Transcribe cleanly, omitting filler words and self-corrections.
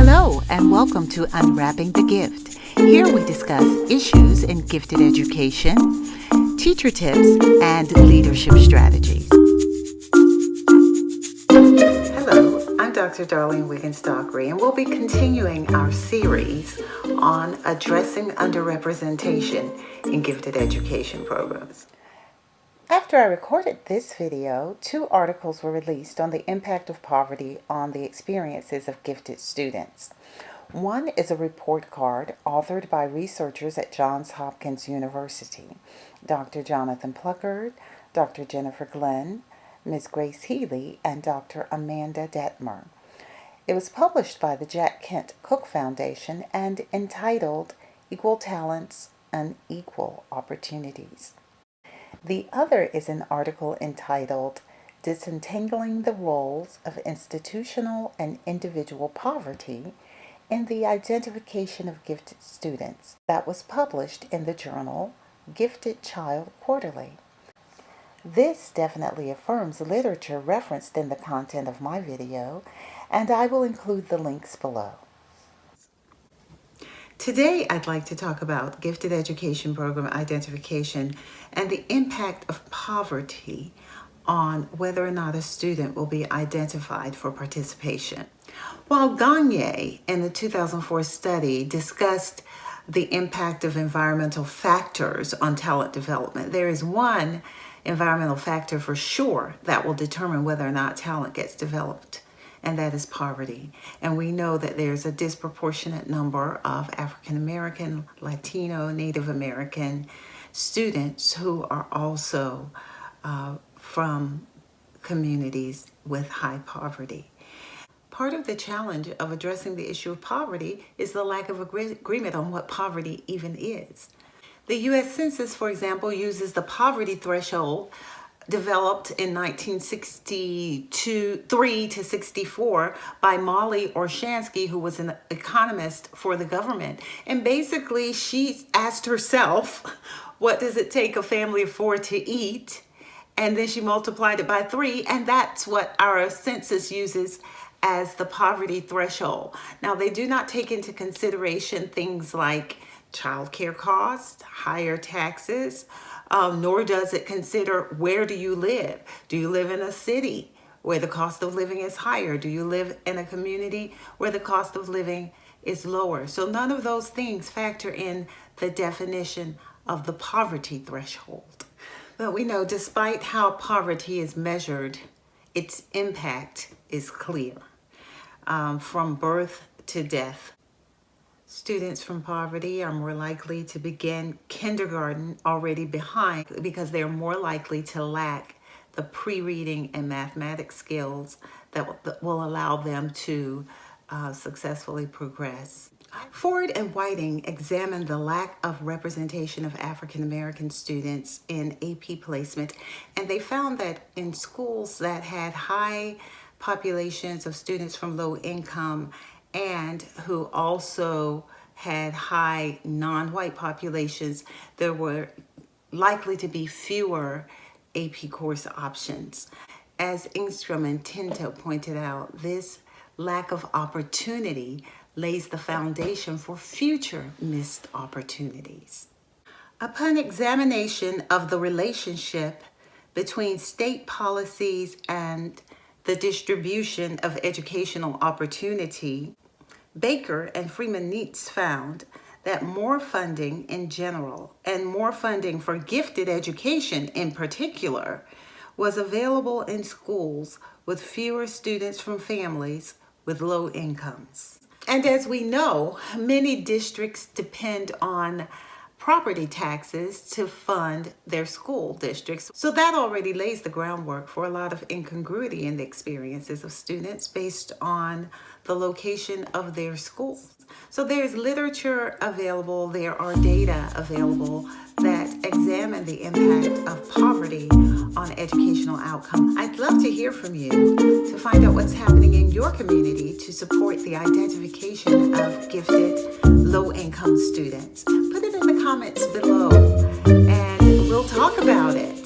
Hello, and welcome to Unwrapping the Gift. Here we discuss issues in gifted education, teacher tips, and leadership strategies. Hello, I'm Dr. Darlene Wiggins-Dockery, and we'll be continuing our series on addressing underrepresentation in gifted education programs. After I recorded this video, 2 articles were released on the impact of poverty on the experiences of gifted students. One is a report card authored by researchers at Johns Hopkins University, Dr. Jonathan Pluckard, Dr. Jennifer Glenn, Ms. Grace Healy, and Dr. Amanda Detmer. It was published by the Jack Kent Cooke Foundation and entitled Equal Talents and Equal Opportunities. The other is an article entitled Disentangling the Roles of Institutional and Individual Poverty in the Identification of Gifted Students that was published in the journal Gifted Child Quarterly. This definitely affirms literature referenced in the content of my video, and I will include the links below. Today, I'd like to talk about gifted education program identification and the impact of poverty on whether or not a student will be identified for participation. While Gagne in the 2004 study discussed the impact of environmental factors on talent development, there is one environmental factor for sure that will determine whether or not talent gets developed, and that is poverty. And we know that there's a disproportionate number of African American, Latino, Native American students who are also from communities with high poverty. Part of the challenge of addressing the issue of poverty is the lack of agreement on what poverty even is. The U.S. Census, for example, uses the poverty threshold developed in 1963 to 64 by Molly Orshansky, who was an economist for the government. And basically, she asked herself, what does it take a family of 4 to eat? And then she multiplied it by 3, and that's what our census uses as the poverty threshold. Now, they do not take into consideration things like childcare costs, higher taxes, nor does it consider where do you live. Do you live in a city where the cost of living is higher? Do you live in a community where the cost of living is lower? So none of those things factor in the definition of the poverty threshold. But we know despite how poverty is measured, its impact is clear. From birth to death, students from poverty are more likely to begin kindergarten already behind because they're more likely to lack the pre-reading and mathematics skills that will allow them to successfully progress. Ford and Whiting examined the lack of representation of African American students in AP placement, and they found that in schools that had high populations of students from low income and who also had high non-white populations, there were likely to be fewer AP course options. As Engstrom and Tinto pointed out, this lack of opportunity lays the foundation for future missed opportunities. Upon examination of the relationship between state policies and the distribution of educational opportunity, Baker and Friedman-Nimz found that more funding in general and more funding for gifted education in particular was available in schools with fewer students from families with low incomes. And as we know, many districts depend on property taxes to fund their school districts. So that already lays the groundwork for a lot of incongruity in the experiences of students based on the location of their schools. So there's literature available, there are data available that examine the impact of poverty on educational outcome. I'd love to hear from you to find out what's happening in your community to support the identification of gifted low-income students. Put it in the comments below and we'll talk about it.